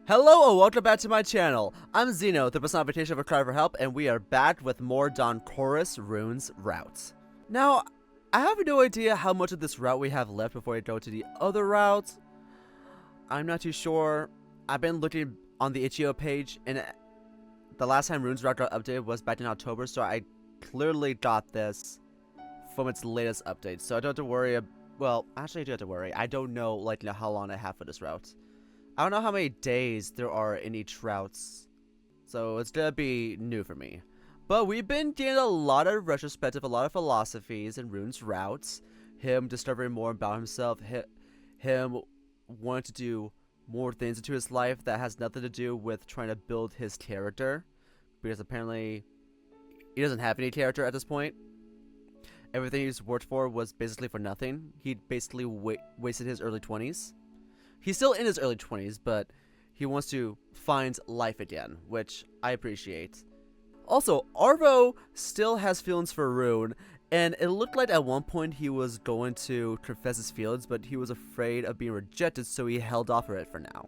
Hello and welcome back to my channel. I'm Xeno, the personification of a cry for help, and we are back with more Don Chorus Rune's route. Now, I have no idea how much of this route we have left before we go to the other route. I'm not too sure. I've been looking on the itchio page, and the last time Rune's route got updated was back in October, so I clearly got this from its latest update. So I don't have to worry. Well, actually I do have to worry. I don't know how long I have for this route. I don't know how many days there are in each routes, so it's gonna be new for me. But we've been getting a lot of retrospective, a lot of philosophies in Rune's routes. Him discovering more about himself, him wanting to do more things into his life that has nothing to do with trying to build his character, because apparently he doesn't have any character at this point. Everything he's worked for was basically for nothing. He basically wasted his early 20s. He's still in his early 20s, but he wants to find life again, which I appreciate. Also, Arvo still has feelings for Rune, and it looked like at one point he was going to confess his feelings, but he was afraid of being rejected, so he held off for it for now.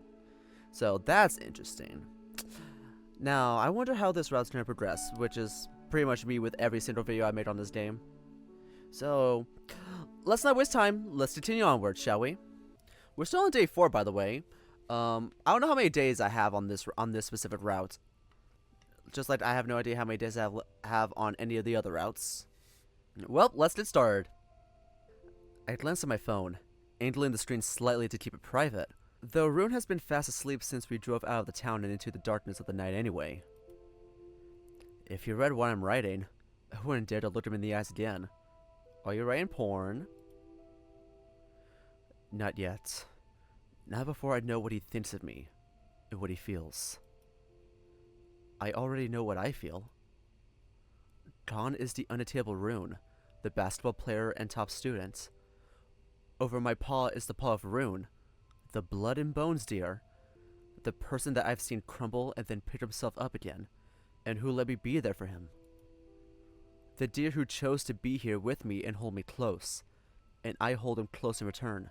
So that's interesting. Now, I wonder how this route's going to progress, which is pretty much me with every single video I made on this game. So, let's not waste time. Let's continue onward, shall we? We're still on day 4, by the way. I don't know how many days I have on this specific route. Just like I have no idea how many days I have on any of the other routes. Well, let's get started. I glanced at my phone, angling the screen slightly to keep it private, though Rune has been fast asleep since we drove out of the town and into the darkness of the night anyway. If you read what I'm writing, I wouldn't dare to look him in the eyes again. Are you writing porn? Not yet. Not before I know what he thinks of me, and what he feels. I already know what I feel. Gone is the unattainable Rune, the basketball player and top student. Over my paw is the paw of Rune, the blood and bones dear, the person that I've seen crumble and then pick himself up again, and who let me be there for him. The deer who chose to be here with me and hold me close, and I hold him close in return.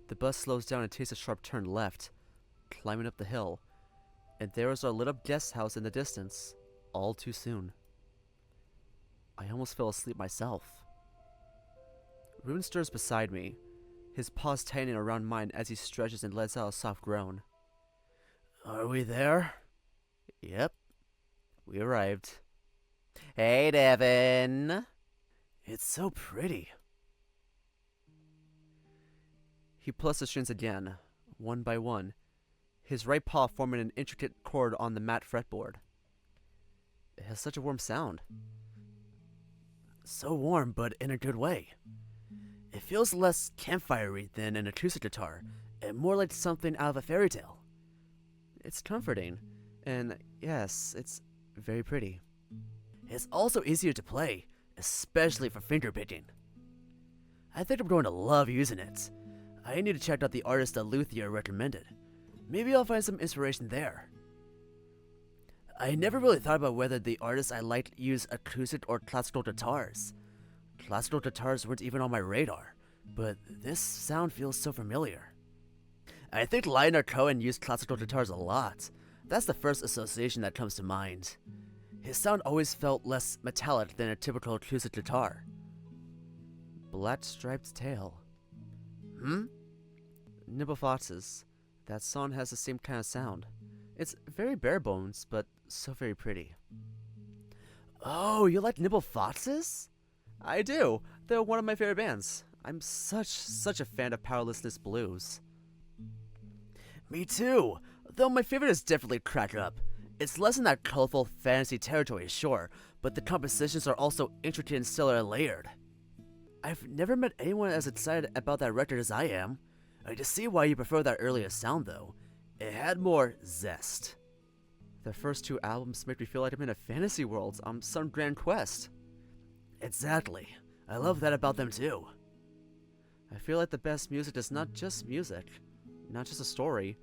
The bus slows down and takes a sharp turn left, climbing up the hill, and there is our lit-up guest house in the distance, all too soon. I almost fell asleep myself. Rune stirs beside me, his paws tightening around mine as he stretches and lets out a soft groan. Are we there? Yep, we arrived. Hey, Devin. It's so pretty. He plucks the strings again, one by one, his right paw forming an intricate chord on the matte fretboard. It has such a warm sound. So warm, but in a good way. It feels less campfire-y than an acoustic guitar, and more like something out of a fairy tale. It's comforting, and yes, it's very pretty. It's also easier to play, especially for fingerpicking. I think I'm going to love using it. I need to check out the artist that Luthier recommended. Maybe I'll find some inspiration there. I never really thought about whether the artists I liked use acoustic or classical guitars. Classical guitars weren't even on my radar, but this sound feels so familiar. I think Leonard Cohen used classical guitars a lot. That's the first association that comes to mind. His sound always felt less metallic than a typical acoustic guitar. Black striped tail. Nibble Foxes. That song has the same kind of sound. It's very bare bones, but so very pretty. Oh, you like Nibble Foxes? I do. They're one of my favorite bands. I'm such a fan of Powerlessness Blues. Me too, though my favorite is definitely Crack Up. It's less in that colorful fantasy territory, sure, but the compositions are also intricate and stellar and layered. I've never met anyone as excited about that record as I am. I just see why you prefer that earlier sound, though. It had more zest. The first 2 albums make me feel like I'm in a fantasy world on some grand quest. Exactly. I love that about them, too. I feel like the best music is not just music, not just a story,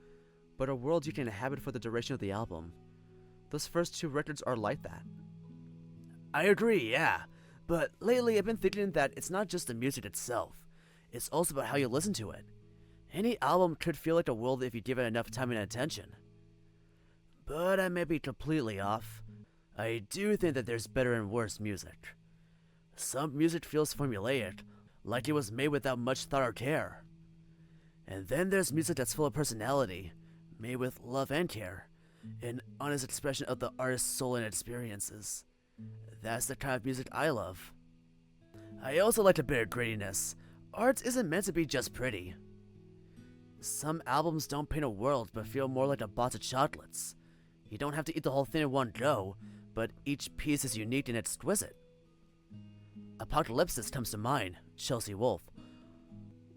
but a world you can inhabit for the duration of the album. Those first 2 records are like that. I agree, yeah. But lately I've been thinking that it's not just the music itself. It's also about how you listen to it. Any album could feel like the world if you give it enough time and attention. But I may be completely off. I do think that there's better and worse music. Some music feels formulaic, like it was made without much thought or care. And then there's music that's full of personality, made with love and care, an honest expression of the artist's soul and experiences. That's the kind of music I love. I also like a bit of grittiness. Art isn't meant to be just pretty. Some albums don't paint a world, but feel more like a box of chocolates. You don't have to eat the whole thing in one go, but each piece is unique and exquisite. Apocalypsis comes to mind, Chelsea Wolfe.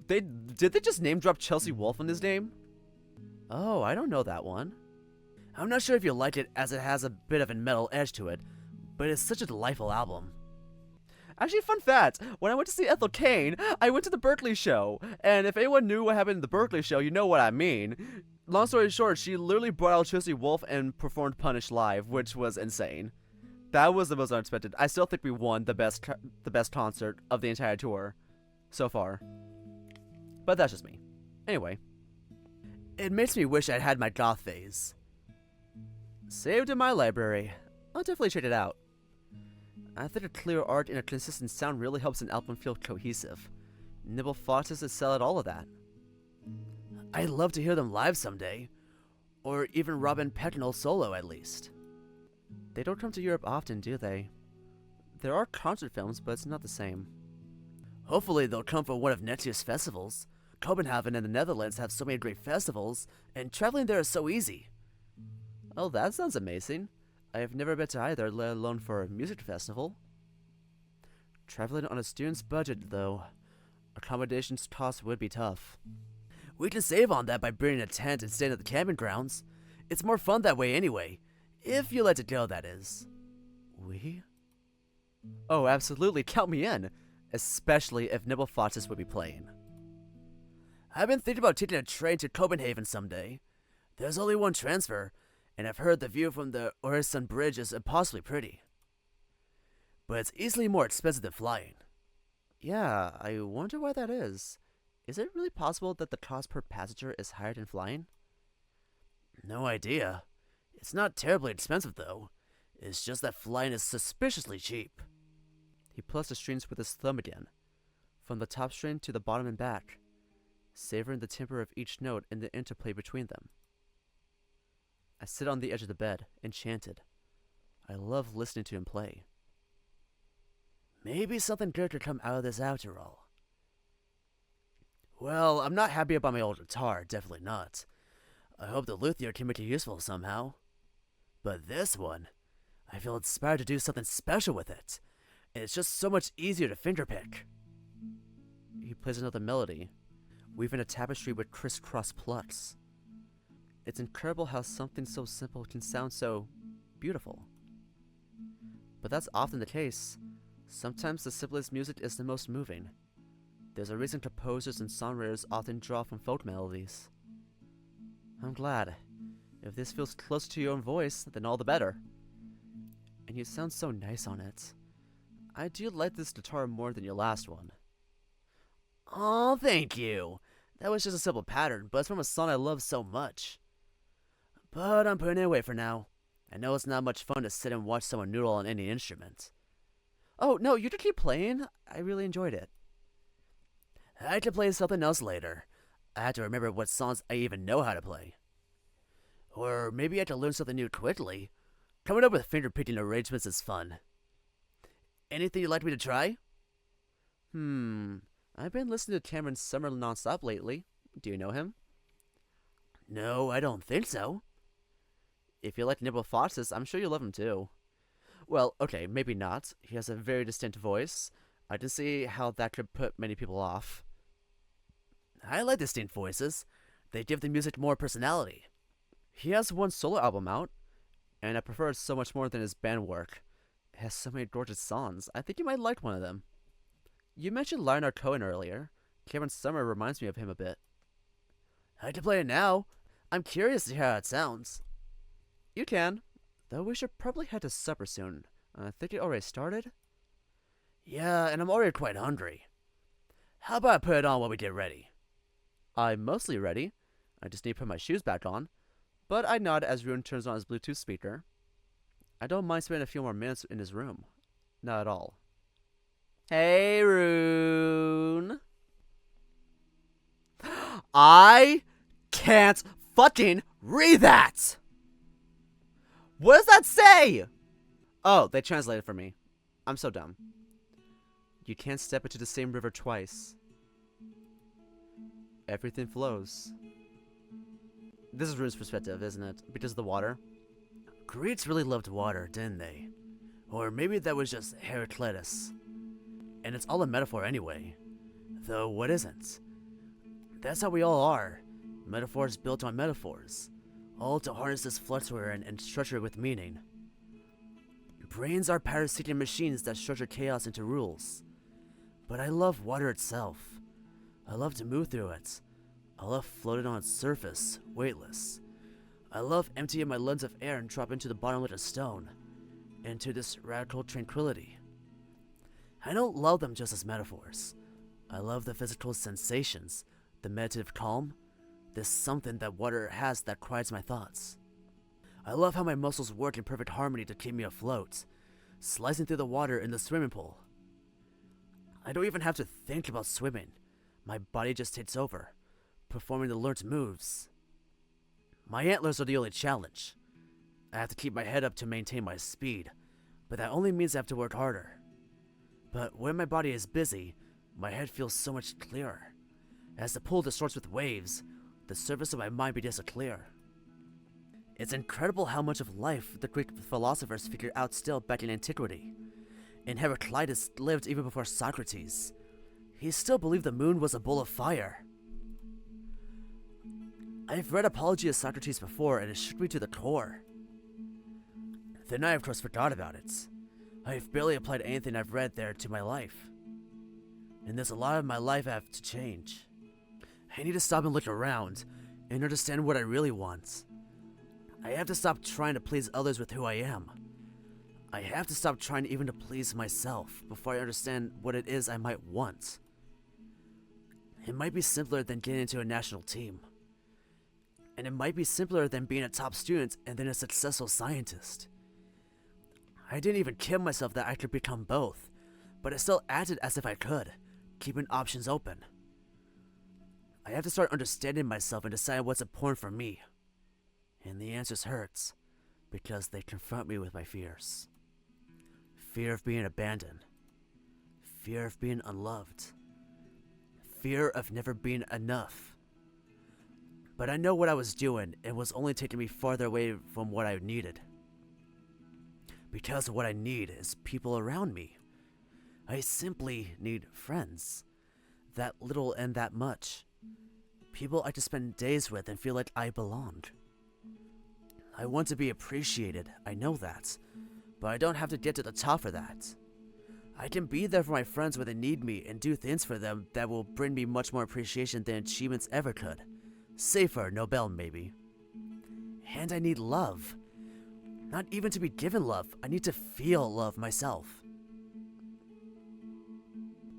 Did they just name drop Chelsea Wolfe in his name? Oh, I don't know that one. I'm not sure if you'll like it as it has a bit of a metal edge to it, but it's such a delightful album. Actually, fun fact, when I went to see Ethel Cain, I went to the Berkeley show, and if anyone knew what happened in the Berkeley show, you know what I mean. Long story short, she literally brought out Chelsea Wolfe and performed Punish live, which was insane. That was the most unexpected. I still think we won the best concert of the entire tour so far. But that's just me. Anyway. It makes me wish I'd had my goth phase. Saved in my library. I'll definitely check it out. I think a clear art and a consistent sound really helps an album feel cohesive. Nibble Foxes excel at all of that. I'd love to hear them live someday. Or even Robin Pecknell solo at least. They don't come to Europe often, do they? There are concert films, but it's not the same. Hopefully they'll come for one of next year's festivals. Copenhagen and the Netherlands have so many great festivals, and traveling there is so easy. Oh, that sounds amazing. I have never been to either, let alone for a music festival. Traveling on a student's budget, though. Accommodations costs would be tough. We can save on that by bringing a tent and staying at the camping grounds. It's more fun that way anyway. If you let it go, that is. We? Oh, absolutely, count me in. Especially if Nibble Foxes would be playing. I've been thinking about taking a train to Copenhagen someday. There's only one transfer, and I've heard the view from the Øresund Bridge is impossibly pretty. But it's easily more expensive than flying. Yeah, I wonder why that is. Is it really possible that the cost per passenger is higher than flying? No idea. It's not terribly expensive, though. It's just that flying is suspiciously cheap. He plucks the strings with his thumb again, from the top string to the bottom and back, savoring the timbre of each note and the interplay between them. I sit on the edge of the bed, enchanted. I love listening to him play. Maybe something good could come out of this after all. Well, I'm not happy about my old guitar, definitely not. I hope the luthier can make it useful somehow. But this one, I feel inspired to do something special with it, and it's just so much easier to fingerpick. He plays another melody, weaving a tapestry with crisscross plucks. It's incredible how something so simple can sound so beautiful. But that's often the case. Sometimes the simplest music is the most moving. There's a reason composers and songwriters often draw from folk melodies. I'm glad. If this feels close to your own voice, then all the better. And you sound so nice on it. I do like this guitar more than your last one. Aw, thank you. That was just a simple pattern, but it's from a song I love so much. But I'm putting it away for now. I know it's not much fun to sit and watch someone noodle on any instrument. Oh, no, you can keep playing. I really enjoyed it. I can play something else later. I have to remember what songs I even know how to play. Or maybe I can learn something new quickly. Coming up with finger-picking arrangements is fun. Anything you'd like me to try? I've been listening to Cameron Summer nonstop lately. Do you know him? No, I don't think so. If you like Nibble Foxes, I'm sure you'll love him too. Well, okay, maybe not. He has a very distinct voice. I can see how that could put many people off. I like distinct voices. They give the music more personality. He has one solo album out, and I prefer it so much more than his band work. It has so many gorgeous songs. I think you might like one of them. You mentioned Leonard Cohen earlier. Cameron Summer reminds me of him a bit. I can play it now. I'm curious to hear how it sounds. You can, though we should probably head to supper soon. I think it already started? Yeah, and I'm already quite hungry. How about I put it on while we get ready? I'm mostly ready. I just need to put my shoes back on. But I nod as Rune turns on his Bluetooth speaker. I don't mind spending a few more minutes in his room. Not at all. Hey, Rune. I can't fucking read that! What does that say? Oh, they translated for me. I'm so dumb. You can't step into the same river twice. Everything flows. This is Rune's perspective, isn't it? Because of the water. Greeks really loved water, didn't they? Or maybe that was just Heraclitus. And it's all a metaphor anyway. Though what isn't? That's how we all are. Metaphors built on metaphors. All to harness this flutter and structure with meaning. Brains are parasitic machines that structure chaos into rules. But I love water itself. I love to move through it. I love floating on its surface, weightless. I love emptying my lungs of air and drop into the bottom like a stone. Into this radical tranquility. I don't love them just as metaphors. I love the physical sensations, the meditative calm, this something that water has that quiets my thoughts. I love how my muscles work in perfect harmony to keep me afloat, slicing through the water in the swimming pool. I don't even have to think about swimming. My body just takes over, performing the learned moves. My antlers are the only challenge. I have to keep my head up to maintain my speed, but that only means I have to work harder. But when my body is busy, my head feels so much clearer. As the pool distorts with waves, the surface of my mind begins to clear. It's incredible how much of life the Greek philosophers figured out still back in antiquity. And Heraclitus lived even before Socrates. He still believed the moon was a bowl of fire. I've read Apology of Socrates before, and it shook me to the core. Then I of course forgot about it. I've barely applied anything I've read there to my life. And there's a lot of my life I have to change. I need to stop and look around, and understand what I really want. I have to stop trying to please others with who I am. I have to stop trying even to please myself before I understand what it is I might want. It might be simpler than getting into a national team. And it might be simpler than being a top student and then a successful scientist. I didn't even kid myself that I could become both, but I still acted as if I could, keeping options open. I have to start understanding myself and decide what's important for me. And the answers hurt, because they confront me with my fears. Fear of being abandoned. Fear of being unloved. Fear of never being enough. But I know what I was doing, and was only taking me farther away from what I needed. Because what I need is people around me. I simply need friends. That little and that much. People I can spend days with and feel like I belong. I want to be appreciated, I know that. But I don't have to get to the top for that. I can be there for my friends when they need me and do things for them that will bring me much more appreciation than achievements ever could. Save for Nobel, maybe. And I need love. Not even to be given love, I need to feel love myself.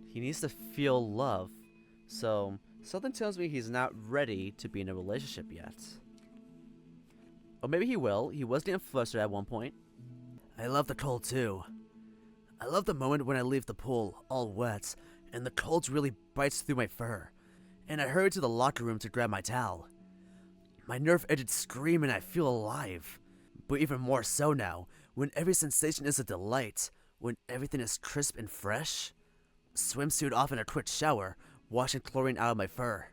He needs to feel love, so something tells me he's not ready to be in a relationship yet. Or maybe he will. He was getting flustered at one point. I love the cold too. I love the moment when I leave the pool, all wet, and the cold really bites through my fur, and I hurry to the locker room to grab my towel. My nerve-edged scream and I feel alive. But even more so now, when every sensation is a delight, when everything is crisp and fresh. Swimsuit off in a quick shower, washing chlorine out of my fur.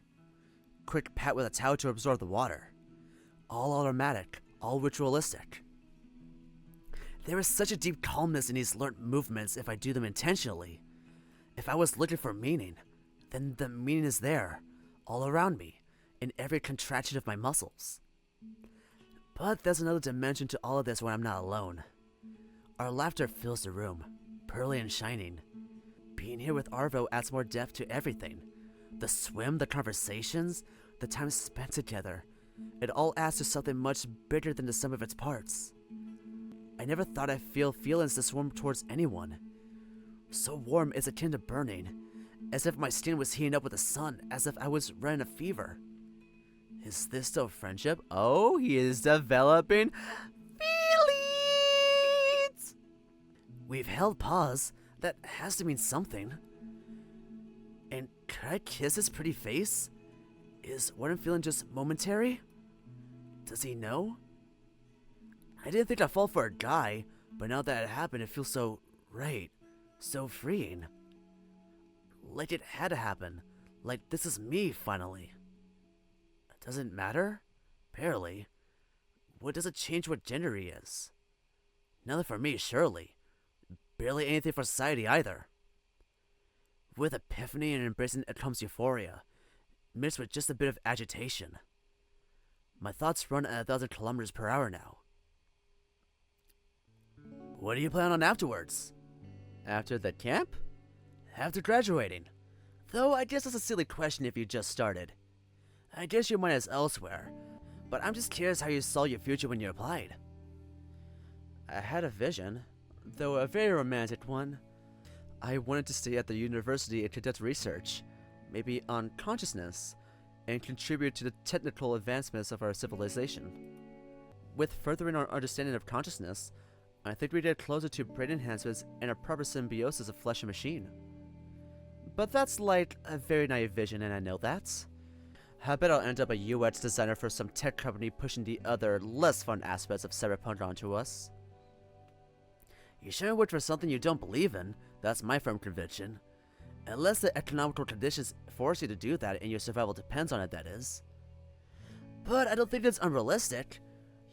Quick pat with a towel to absorb the water. All automatic, all ritualistic. There is such a deep calmness in these learnt movements if I do them intentionally. If I was looking for meaning, then the meaning is there, all around me, in every contraction of my muscles. But there's another dimension to all of this when I'm not alone. Our laughter fills the room, pearly and shining. Being here with Arvo adds more depth to everything. The swim, the conversations, the time spent together. It all adds to something much bigger than the sum of its parts. I never thought I'd feel feelings this warm towards anyone. So warm it's akin to burning, as if my skin was heating up with the sun, as if I was running a fever. Is this still friendship? Oh, he is developing feelings! We've held pause. That has to mean something. And could I kiss his pretty face? Is what I'm feeling just momentary? Does he know? I didn't think I'd fall for a guy, but now that it happened, it feels so right. So freeing. Like it had to happen. Like this is me, finally. Does it matter? Barely. What does it change what gender he is? Nothing for me, surely. Barely anything for society either. With epiphany and embracing it comes euphoria, mixed with just a bit of agitation. My thoughts run at 1,000 kilometers per hour now. What do you plan on afterwards? After the camp? After graduating. Though I guess that's a silly question if you just started. I guess your mind is elsewhere, but I'm just curious how you saw your future when you applied. I had a vision, though a very romantic one. I wanted to stay at the university and conduct research, maybe on consciousness, and contribute to the technical advancements of our civilization. With furthering our understanding of consciousness, I think we get closer to brain enhancements and a proper symbiosis of flesh and machine. But that's like a very naive vision, and I know that. I bet I'll end up a UX designer for some tech company pushing the other, less fun aspects of cyberpunk onto us. You shouldn't work for something you don't believe in, that's my firm conviction. Unless the economical conditions force you to do that and your survival depends on it, that is. But I don't think it's unrealistic.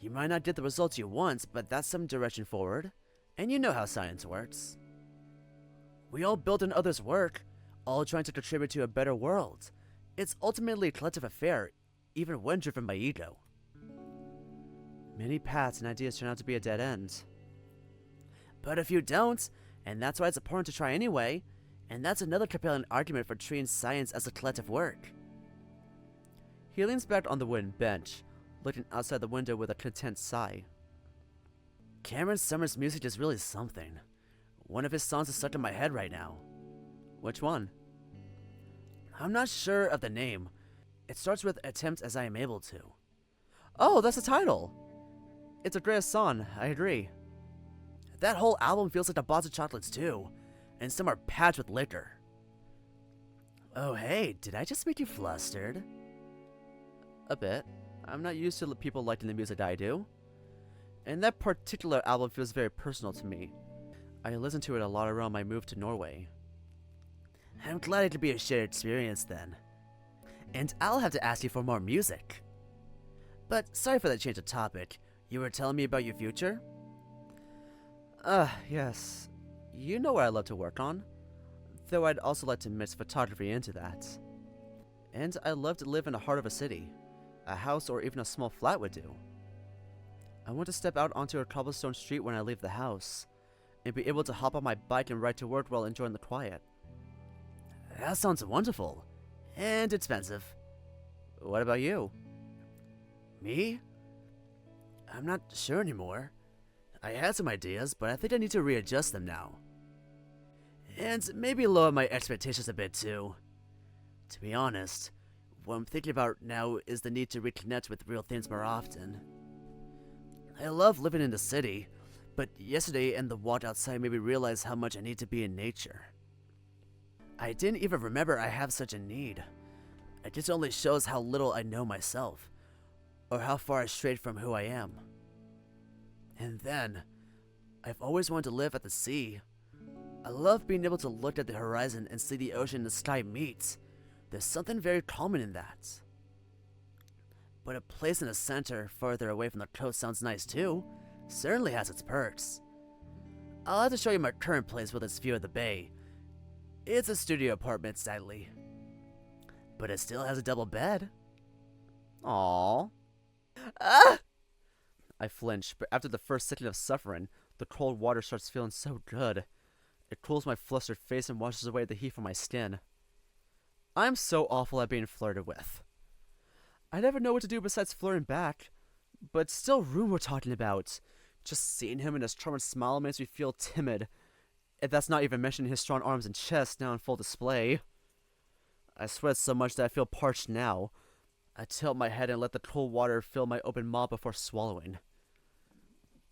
You might not get the results you want, but that's some direction forward. And you know how science works. We all build on others' work, all trying to contribute to a better world. It's ultimately a collective affair, even when driven by ego. Many paths and ideas turn out to be a dead end. But if you don't, and that's why it's important to try anyway, and that's another compelling argument for treating science as a collective work. He leans back on the wooden bench, looking outside the window with a content sigh. Cameron Summers' music is really something. One of his songs is stuck in my head right now. Which one? I'm not sure of the name. It starts with attempt as I am able to. Oh, that's the title! It's a great song, I agree. That whole album feels like a box of chocolates too, and some are packed with liquor. Oh hey, did I just make you flustered? A bit. I'm not used to people liking the music I do. And that particular album feels very personal to me. I listened to it a lot around my move to Norway. I'm glad it could be a shared experience then. And I'll have to ask you for more music. But sorry for that change of topic. You were telling me about your future? Yes. You know what I love to work on. Though I'd also like to mix photography into that. And I love to live in the heart of a city. A house or even a small flat would do. I want to step out onto a cobblestone street when I leave the house, and be able to hop on my bike and ride to work while enjoying the quiet. That sounds wonderful. And expensive. What about you? Me? I'm not sure anymore. I had some ideas, but I think I need to readjust them now. And maybe lower my expectations a bit too. To be honest, what I'm thinking about now is the need to reconnect with real things more often. I love living in the city, but yesterday and the walk outside made me realize how much I need to be in nature. I didn't even remember I have such a need. It just only shows how little I know myself, or how far I strayed from who I am. And then, I've always wanted to live at the sea. I love being able to look at the horizon and see the ocean and the sky meet. There's something very calming in that. But a place in the center, farther away from the coast sounds nice too. Certainly has its perks. I'll have to show you my current place with its view of the bay. It's a studio apartment, sadly. But it still has a double bed. Aww. Ah! I flinch, but after the first second of suffering, the cold water starts feeling so good. It cools my flustered face and washes away the heat from my skin. I'm so awful at being flirted with. I never know what to do besides flirting back. But still Rune we're talking about. Just seeing him and his charming smile makes me feel timid. And that's not even mentioning his strong arms and chest now on full display. I sweat so much that I feel parched now. I tilt my head and let the cold water fill my open maw before swallowing.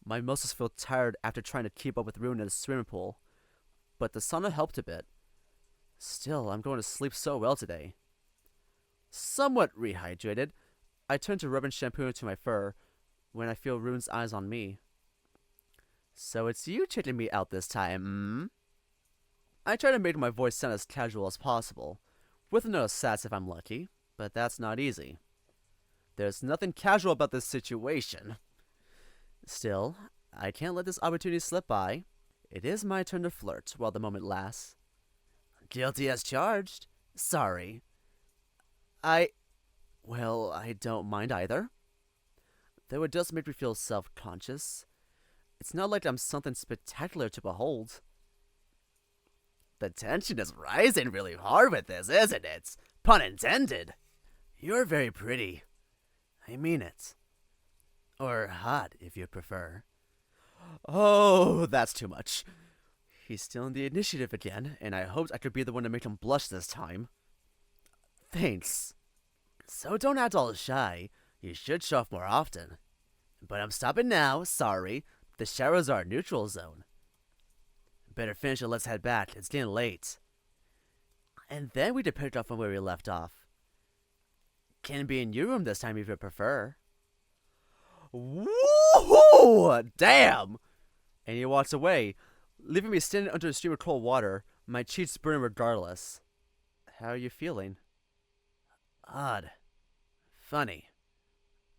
My muscles feel tired after trying to keep up with Rune in the swimming pool, but the sauna helped a bit. Still, I'm going to sleep so well today. Somewhat rehydrated, I turn to rubbing shampoo into my fur when I feel Rune's eyes on me. So it's you checking me out this time, I try to make my voice sound as casual as possible, with no sass if I'm lucky, but that's not easy. There's nothing casual about this situation. Still, I can't let this opportunity slip by. It is my turn to flirt while the moment lasts. Guilty as charged. Sorry. Well, I don't mind either. Though it does make me feel self-conscious. It's not like I'm something spectacular to behold. The tension is rising really hard with this, isn't it? Pun intended. You're very pretty. I mean it. Or hot, if you prefer. Oh, that's too much. He's still in the initiative again, and I hoped I could be the one to make him blush this time. Thanks. So don't act all shy. You should show off more often. But I'm stopping now, sorry. The showers are a neutral zone. Better finish and let's head back. It's getting late. And then we pick up from where we left off. Can be in your room this time if you prefer. Woo! Damn! And he walks away, leaving me standing under a stream of cold water, my cheeks burning regardless. How are you feeling? Odd. Funny.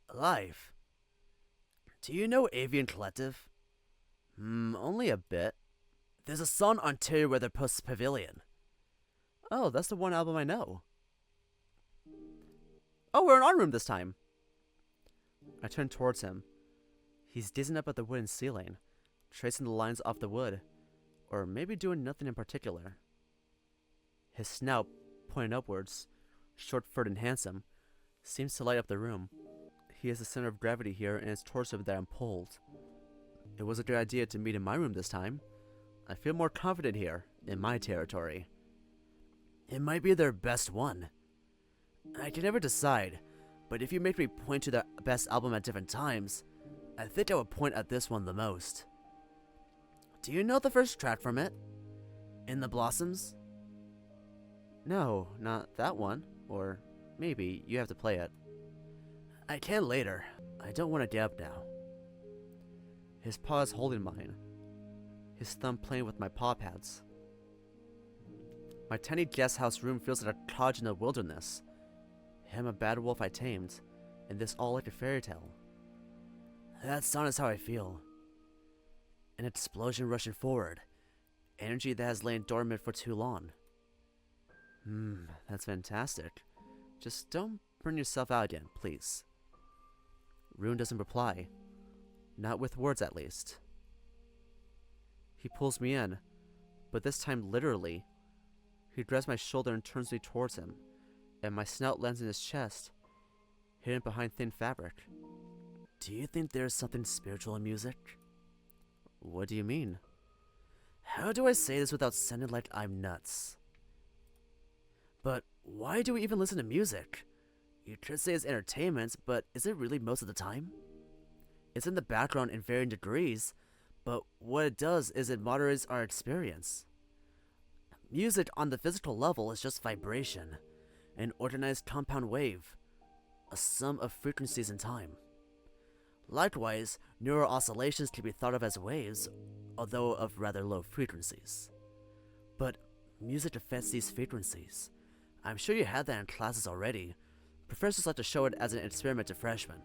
Alive. Do you know Avian Collective? Only a bit. There's a song on Ontario where they post Pavilion. Oh, that's the one album I know. Oh, we're in our room this time. I turn towards him. He's gazing up at the wooden ceiling, tracing the lines off the wood, or maybe doing nothing in particular. His snout, pointing upwards, short-furred and handsome, seems to light up the room. He is the center of gravity here, and it's towards him that I'm pulled. It was a good idea to meet in my room this time. I feel more confident here, in my territory. It might be their best one. I can never decide, but if you make me point to the best album at different times, I think I would point at this one the most. Do you know the first track from it? In the Blossoms? No, not that one. Or maybe you have to play it. I can later. I don't want to get up now. His paw is holding mine, his thumb playing with my paw pads. My tiny guest house room feels like a cottage in the wilderness. Him a bad wolf I tamed, and this all like a fairy tale. That sound is how I feel. An explosion rushing forward. Energy that has lain dormant for too long. That's fantastic. Just don't burn yourself out again, please. Rune doesn't reply. Not with words, at least. He pulls me in, but this time literally. He grabs my shoulder and turns me towards him, and my snout lands in his chest, hidden behind thin fabric. Do you think there is something spiritual in music? What do you mean? How do I say this without sounding like I'm nuts? But why do we even listen to music? You could say it's entertainment, but is it really most of the time? It's in the background in varying degrees, but what it does is it moderates our experience. Music on the physical level is just vibration, an organized compound wave, a sum of frequencies in time. Likewise, neural oscillations can be thought of as waves, although of rather low frequencies. But music affects these frequencies. I'm sure you had that in classes already. Professors like to show it as an experiment to freshmen.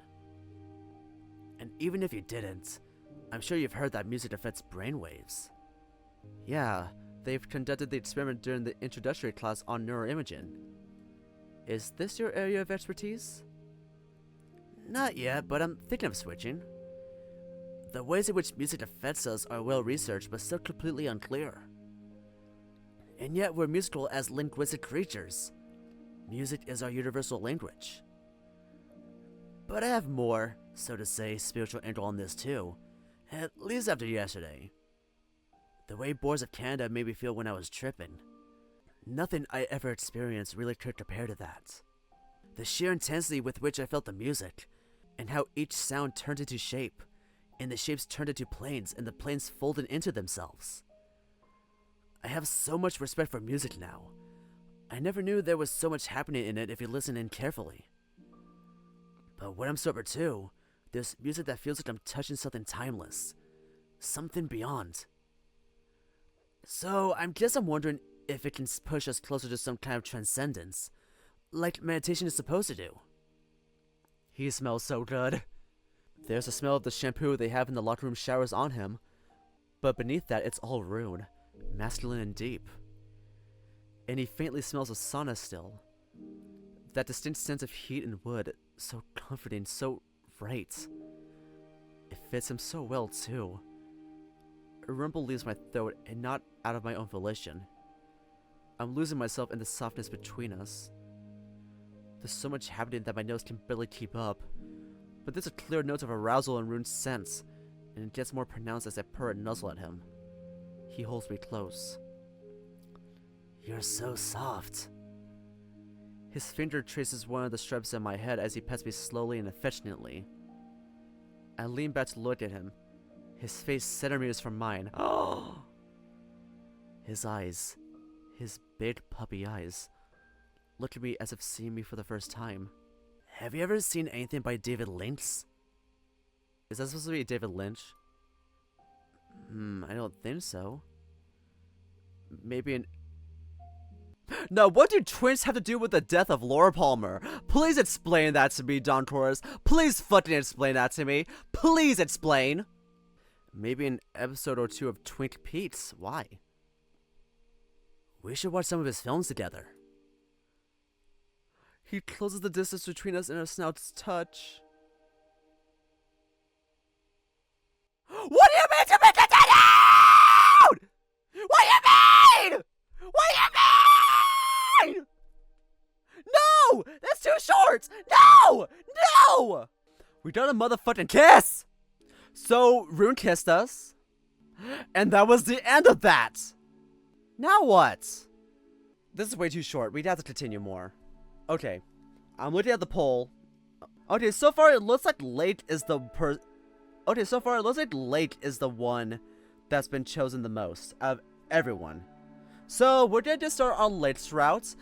And even if you didn't, I'm sure you've heard that music affects brainwaves. Yeah, they've conducted the experiment during the introductory class on neuroimaging. Is this your area of expertise? Not yet, but I'm thinking of switching. The ways in which music affects us are well researched, but still completely unclear. And yet we're musical as linguistic creatures. Music is our universal language. But I have more, so to say, spiritual angle on this too, at least after yesterday. The way Boars of Canada made me feel when I was tripping. Nothing I ever experienced really could compare to that. The sheer intensity with which I felt the music, and how each sound turned into shape, and the shapes turned into planes, and the planes folded into themselves. I have so much respect for music now. I never knew there was so much happening in it if you listen in carefully. But when I'm sober too, there's music that feels like I'm touching something timeless. Something beyond. So I'm wondering if it can push us closer to some kind of transcendence, like meditation is supposed to do. He smells so good. There's a smell of the shampoo they have in the locker room showers on him, but beneath that it's all Rune, masculine and deep. And he faintly smells of sauna still. That distinct sense of heat and wood, so comforting, so right. It fits him so well too. A rumble leaves my throat, and not out of my own volition. I'm losing myself in the softness between us. There's so much happening that my nose can barely keep up, but there's a clear note of arousal in Rune's sense, and it gets more pronounced as I purr and nuzzle at him. He holds me close. You're so soft. His finger traces one of the stripes on my head as he pets me slowly and affectionately. I lean back to look at him, his face centimeters from mine. Oh! His eyes, his big puppy eyes, look at me as if seeing me for the first time. Have you ever seen anything by David Lynch? Is that supposed to be David Lynch? I don't think so. Maybe an... Now, what do twins have to do with the death of Laura Palmer? Please explain that to me, Don Torres. Please fucking explain that to me. Please explain. Maybe an episode or two of Twin Peaks. Why? We should watch some of his films together. He closes the distance between us and our snouts touch. What do you mean to make it down? What do you mean? What do you mean? No! That's too short! No! No! We done a motherfucking kiss! So, Rune kissed us. And that was the end of that! Now what? This is way too short. We'd have to continue more. Okay. I'm looking at the poll. Okay, so far it looks like Lake is the one that's been chosen the most of everyone. So we're gonna just start on Lake's route.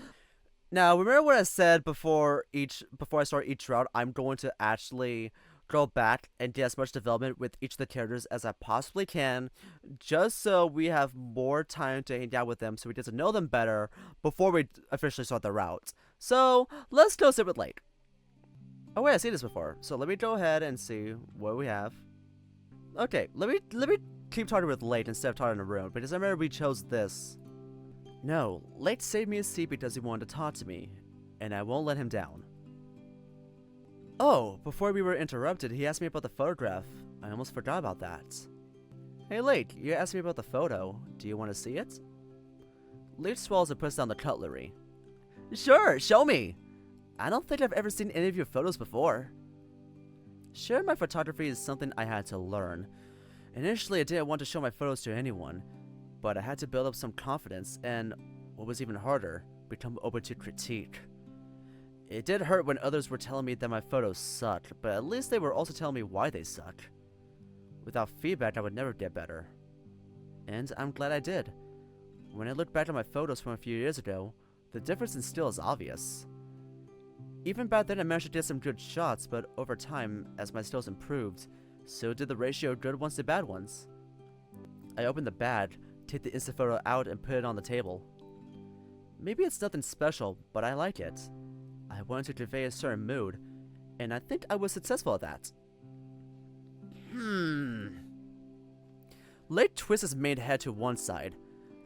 Now, remember what I said before I start each route, I'm going to actually go back and get as much development with each of the characters as I possibly can, just so we have more time to hang out with them, so we get to know them better before we officially start the route. So let's go sit with Lake. Oh wait, I've seen this before, so let me go ahead and see what we have. Okay, let me keep talking with Lake instead of talking to Rune, because I remember we chose this. No, Lake saved me a seat because he wanted to talk to me, and I won't let him down. Oh, before we were interrupted, he asked me about the photograph. I almost forgot about that. Hey Lake, you asked me about the photo. Do you want to see it? Lake swallows and puts down the cutlery. Sure, show me. I don't think I've ever seen any of your photos before. Sharing my photography is something I had to learn. Initially, I didn't want to show my photos to anyone, but I had to build up some confidence and, what was even harder, become open to critique. It did hurt when others were telling me that my photos suck, but at least they were also telling me why they suck. Without feedback, I would never get better. And I'm glad I did. When I look back at my photos from a few years ago, the difference in still is obvious. Even back then I managed to get some good shots, but over time, as my stills improved, so did the ratio of good ones to bad ones. I opened the bag, take the instant photo out and put it on the table. Maybe it's nothing special, but I like it. I wanted to convey a certain mood, and I think I was successful at that. Lake twists his main head to one side,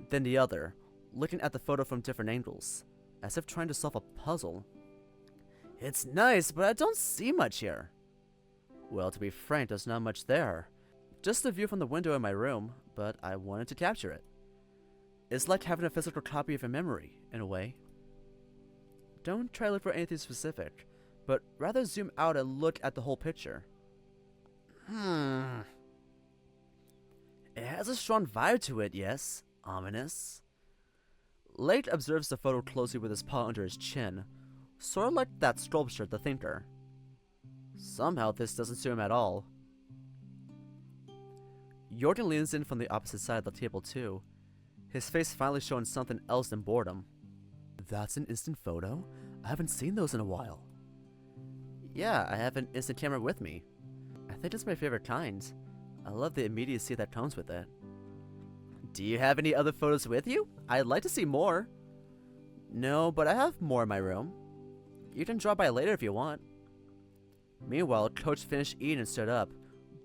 then the other, looking at the photo from different angles, as if trying to solve a puzzle. It's nice, but I don't see much here. Well, to be frank, there's not much there. Just the view from the window in my room, but I wanted to capture it. It's like having a physical copy of a memory, in a way. Don't try to look for anything specific, but rather zoom out and look at the whole picture. It has a strong vibe to it, yes. Ominous. Late observes the photo closely with his paw under his chin, sort of like that sculpture, the thinker. Somehow this doesn't suit him at all. Jordan leans in from the opposite side of the table too, his face finally showing something else than boredom. That's an instant photo? I haven't seen those in a while. Yeah, I have an instant camera with me. I think it's my favorite kind. I love the immediacy that comes with it. Do you have any other photos with you? I'd like to see more. No, but I have more in my room. You can drop by later if you want. Meanwhile, Coach finished eating and stood up,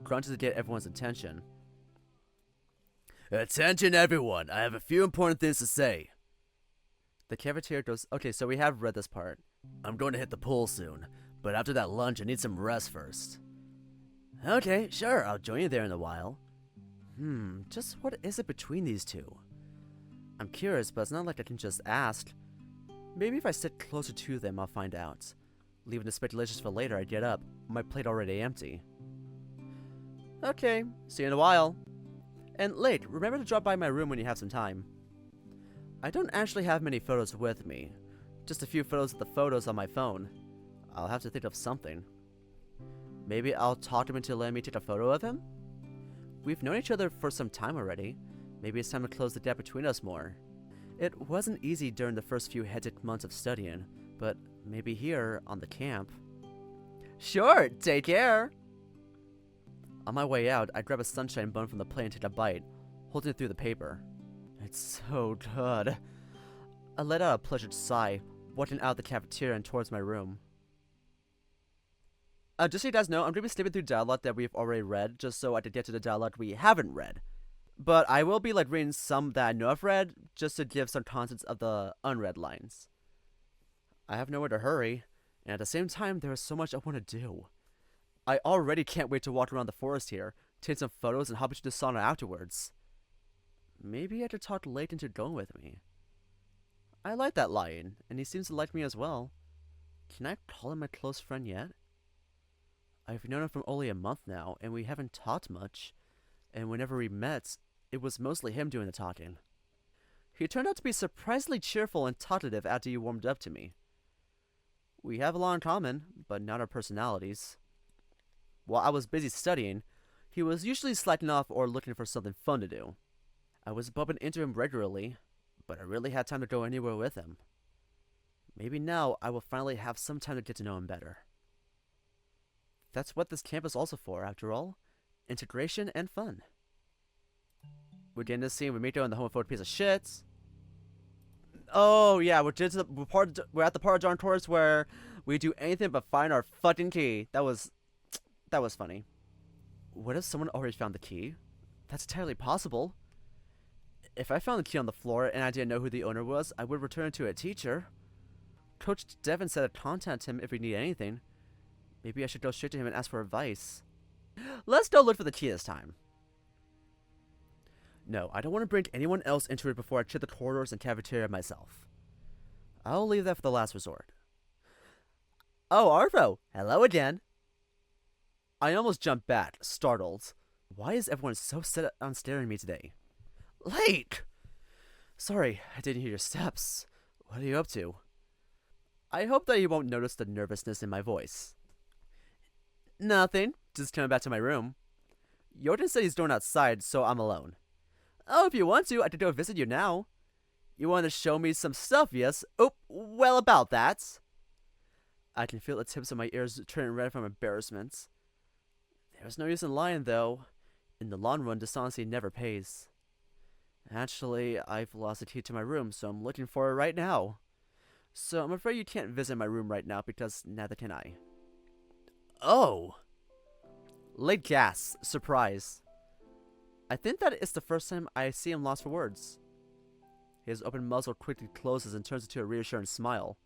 grunted to get everyone's attention. Attention everyone, I have a few important things to say. The cafeteria goes, okay, so we have read this part. I'm going to hit the pool soon, but after that lunch I need some rest first. Okay, sure, I'll join you there in a while. Just what is it between these two? I'm curious, but it's not like I can just ask. Maybe if I sit closer to them, I'll find out. Leaving the speculations for later, I get up, my plate already empty. Okay, see you in a while. And Late, remember to drop by my room when you have some time. I don't actually have many photos with me, just a few photos of the photos on my phone. I'll have to think of something. Maybe I'll talk him into letting me take a photo of him? We've known each other for some time already. Maybe it's time to close the gap between us more. It wasn't easy during the first few hectic months of studying, but maybe here, on the camp. Sure, take care! On my way out, I grab a sunshine bun from the plate and take a bite, holding it through the paper. It's so good. I let out a pleasured sigh, walking out of the cafeteria and towards my room. Just so you guys know, I'm going to be skipping through dialogue that we've already read, just so I can get to the dialogue we haven't read. But I will be reading some that I know I've read, just to give some context of the unread lines. I have nowhere to hurry, and at the same time, there is so much I want to do. I already can't wait to walk around the forest here, take some photos, and hop into the sauna afterwards. Maybe I could talk Late into going with me. I like that lion, and he seems to like me as well. Can I call him my close friend yet? I've known him for only a month now, and we haven't talked much, and whenever we met, it was mostly him doing the talking. He turned out to be surprisingly cheerful and talkative after he warmed up to me. We have a lot in common, but not our personalities. While I was busy studying, he was usually slacking off or looking for something fun to do. I was bumping into him regularly, but I rarely had time to go anywhere with him. Maybe now I will finally have some time to get to know him better. That's what this camp is also for, after all. Integration and fun. We're getting this scene with Miko and the homophobic piece of shit. Oh yeah, we're at the part of John Chorus where we do anything but find our fucking key. That was funny. What if someone already found the key? That's entirely possible. If I found the key on the floor and I didn't know who the owner was, I would return it to a teacher. Coach Devin said to contact him if we need anything. Maybe I should go straight to him and ask for advice. Let's go look for the key this time. No, I don't want to bring anyone else into it before I check the corridors and cafeteria myself. I'll leave that for the last resort. Oh, Arvo! Hello again! I almost jumped back, startled. Why is everyone so set on staring at me today? Late! Sorry, I didn't hear your steps. What are you up to? I hope that you won't notice the nervousness in my voice. Nothing. Just coming back to my room. Jordan said he's going outside, so I'm alone. Oh, if you want to, I could go visit you now. You want to show me some stuff, yes? Oh, well, about that. I can feel the tips of my ears turning red from embarrassment. There's no use in lying, though. In the long run, dishonesty never pays. Actually, I've lost the key to my room, so I'm looking for it right now. So I'm afraid you can't visit my room right now, because neither can I. Oh! Late gasps, surprise. I think that it's the first time I see him lost for words. His open muzzle quickly closes and turns into a reassuring smile.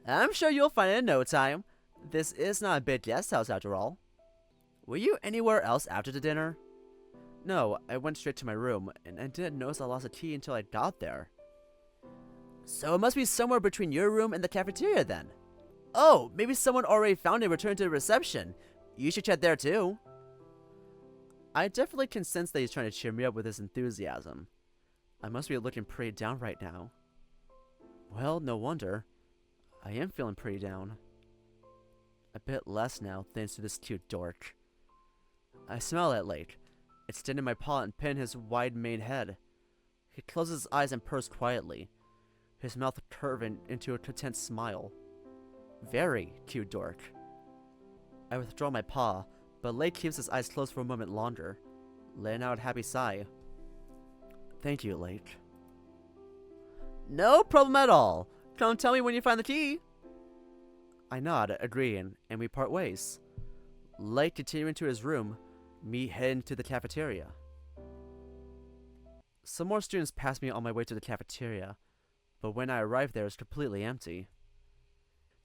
I'm sure you'll find it in no time. This is not a big guest house after all. Were you anywhere else after the dinner? No, I went straight to my room, and I didn't notice I lost a key until I got there. So it must be somewhere between your room and the cafeteria then. Oh, maybe someone already found it and returned to the reception. You should check there too. I definitely can sense that he's trying to cheer me up with his enthusiasm. I must be looking pretty down right now. Well, no wonder. I am feeling pretty down. A bit less now, thanks to this cute dork. I smell at Lake, extending my paw and pin his wide maned head. He closes his eyes and purrs quietly, his mouth curving into a content smile. Very cute dork. I withdraw my paw, but Lake keeps his eyes closed for a moment longer, letting out a happy sigh. Thank you, Lake. No problem at all. Come tell me when you find the key. I nod, agreeing, and we part ways. Lake continuing to his room, me heading to the cafeteria. Some more students pass me on my way to the cafeteria, but when I arrive there, it's completely empty.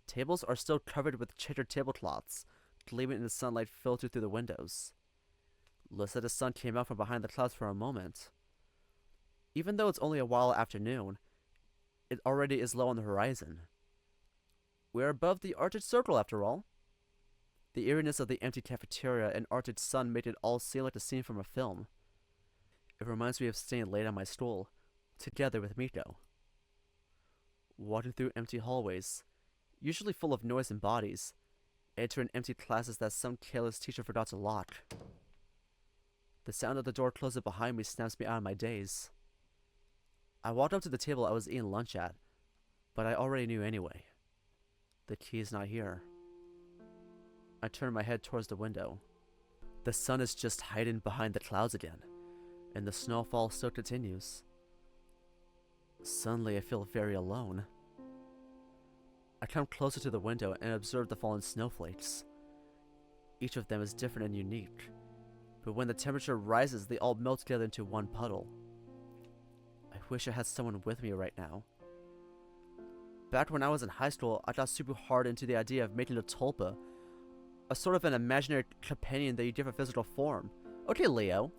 Tables are still covered with checkered tablecloths, gleaming in the sunlight filtered through the windows. Looks like the sun came out from behind the clouds for a moment. Even though it's only a while afternoon, it already is low on the horizon. We're above the Arctic Circle, after all. The eeriness of the empty cafeteria and Arctic sun made it all seem like a scene from a film. It reminds me of staying late on my stool, together with Miko. Walking through empty hallways, usually full of noise and bodies, entering empty classes that some careless teacher forgot to lock. The sound of the door closing behind me snaps me out of my daze. I walked up to the table I was eating lunch at, but I already knew anyway. The key is not here. I turn my head towards the window. The sun is just hiding behind the clouds again, and the snowfall still continues. Suddenly I feel very alone. I come closer to the window and observe the fallen snowflakes. Each of them is different and unique, but when the temperature rises, they all melt together into one puddle. I wish I had someone with me right now. Back when I was in high school, I got super hard into the idea of making a tulpa, a sort of an imaginary companion that you give a physical form. Okay, Leo.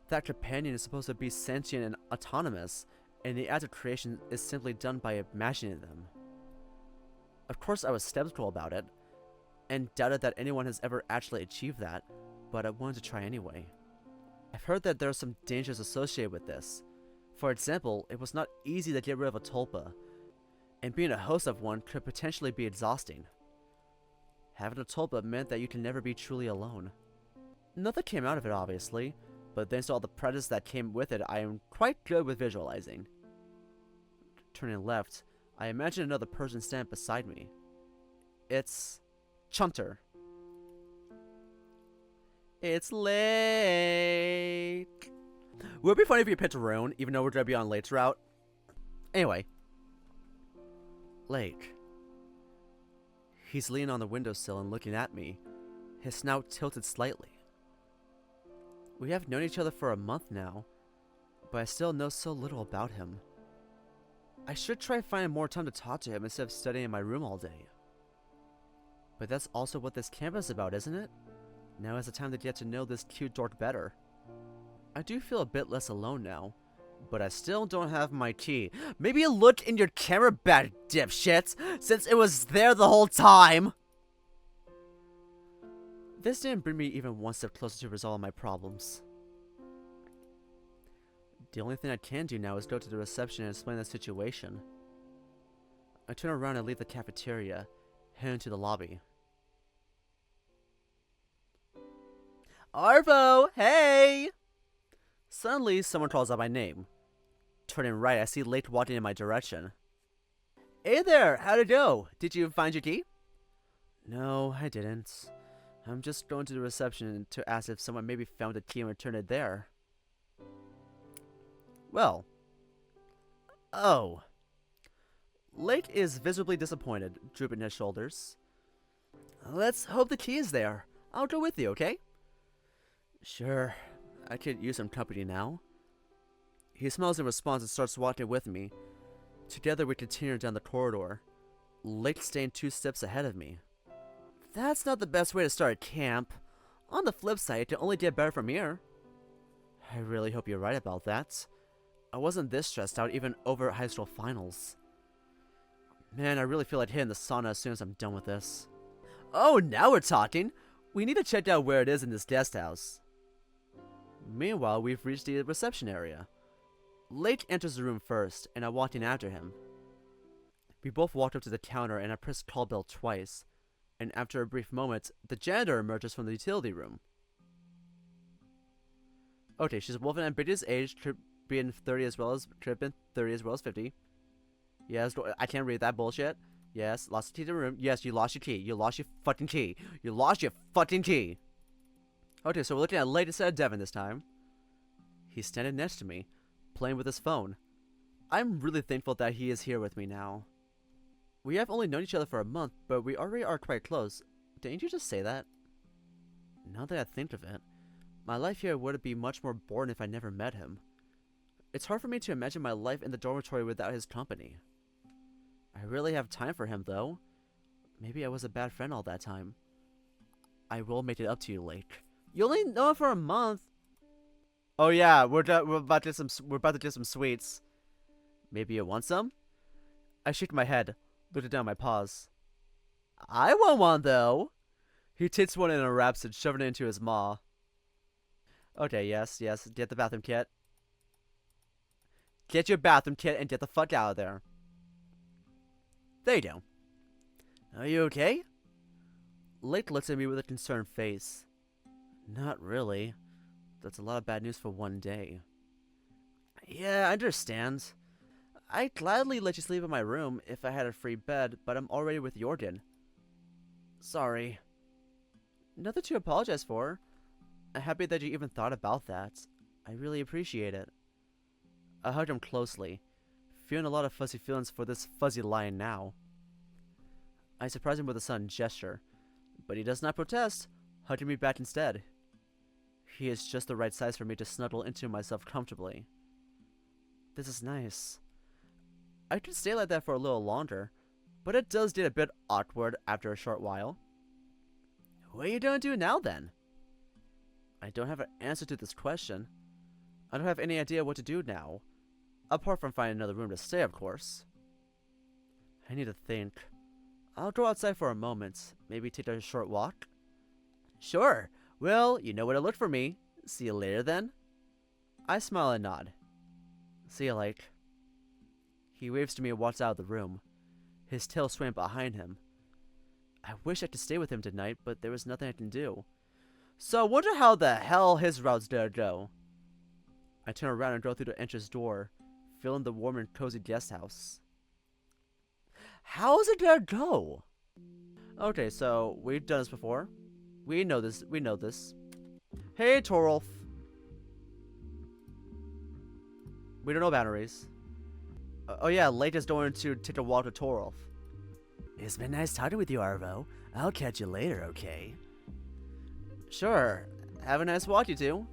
That companion is supposed to be sentient and autonomous, and the act of creation is simply done by imagining them. Of course, I was skeptical about it, and doubted that anyone has ever actually achieved that, but I wanted to try anyway. I've heard that there are some dangers associated with this. For example, it was not easy to get rid of a tulpa, and being a host of one could potentially be exhausting. Having a tulpa meant that you can never be truly alone. Nothing came out of it, obviously, but thanks to all the practice that came with it, I am quite good with visualizing. Turning left, I imagine another person standing beside me. It's Chunter. It's late. Would it be funny if you picked Rune, even though we're gonna be on Late's route? Anyway. Lake. He's leaning on the windowsill and looking at me, his snout tilted slightly. We have known each other for a month now, but I still know so little about him. I should try finding more time to talk to him instead of studying in my room all day. But that's also what this campus is about, isn't it? Now is the time to get to know this cute dork better. I do feel a bit less alone now, but I still don't have my key. Maybe you look in your camera bag, dipshit, since it was there the whole time! This didn't bring me even one step closer to resolving my problems. The only thing I can do now is go to the reception and explain the situation. I turn around and leave the cafeteria, heading to the lobby. Arvo, hey! Suddenly, someone calls out my name. Turning right, I see Lake walking in my direction. Hey there, how'd it go? Did you find your key? No, I didn't. I'm just going to the reception to ask if someone maybe found the key and returned it there. Well. Oh. Lake is visibly disappointed, drooping his shoulders. Let's hope the key is there. I'll go with you, okay? Sure. I could use some company now. He smiles in response and starts walking with me. Together we continue down the corridor, Lake staying 2 steps ahead of me. That's not the best way to start a camp. On the flip side, it can only get better from here. I really hope you're right about that. I wasn't this stressed out even over high school finals. Man, I really feel like hitting the sauna as soon as I'm done with this. Oh, now we're talking! We need to check out where it is in this guest house. Meanwhile, we've reached the reception area. Lake enters the room first, and I walked in after him. We both walked up to the counter, and I pressed call bell twice, and after a brief moment, the janitor emerges from the utility room. Okay, she's a woman of ambiguous age, could be in 30 as well as 50. Yes, I can't read that bullshit. Yes, lost the key to the room. Yes, you lost your key. You lost your fucking key. You lost your fucking key. Okay, so we're looking at Lake instead of Devin this time. He's standing next to me, playing with his phone. I'm really thankful that he is here with me now. We have only known each other for a month, but we already are quite close. Didn't you just say that? Now that I think of it, my life here would be much more boring if I never met him. It's hard for me to imagine my life in the dormitory without his company. I really have time for him, though. Maybe I was a bad friend all that time. I will make it up to you, Lake. You only know him for a month. Oh yeah, we're about to do some sweets. Maybe you want some? I shake my head, looked down my paws. I want one though. He takes one and unwraps it, shoving it into his maw. Okay, yes, get the bathroom kit. Get your bathroom kit and get the fuck out of there. There you go. Are you okay? Lake looks at me with a concerned face. Not really. That's a lot of bad news for one day. Yeah, I understand. I'd gladly let you sleep in my room if I had a free bed, but I'm already with Jordan. Sorry. Nothing to apologize for. I'm happy that you even thought about that. I really appreciate it. I hugged him closely, feeling a lot of fuzzy feelings for this fuzzy lion now. I surprised him with a sudden gesture, but he does not protest, hugging me back instead. He is just the right size for me to snuggle into myself comfortably. This is nice. I could stay like that for a little longer, but it does get a bit awkward after a short while. What are you going to do now then? I don't have an answer to this question. I don't have any idea what to do now. Apart from finding another room to stay, of course. I need to think. I'll go outside for a moment. Maybe take a short walk? Sure. Well, you know where to look for me. See you later then. I smile and nod. See you, Lake. He waves to me and walks out of the room. His tail swam behind him. I wish I could stay with him tonight, but there was nothing I can do. So I wonder how the hell his route's gonna go. I turn around and go through the entrance door, feeling the warm and cozy guest house. How is it gonna go? Okay, so we've done this before. We know this. Hey, Torolf. We don't know boundaries. Oh yeah, Lake is going to take a walk with Torolf. It's been nice talking with you, Arvo. I'll catch you later, okay? Sure. Have a nice walk, you two.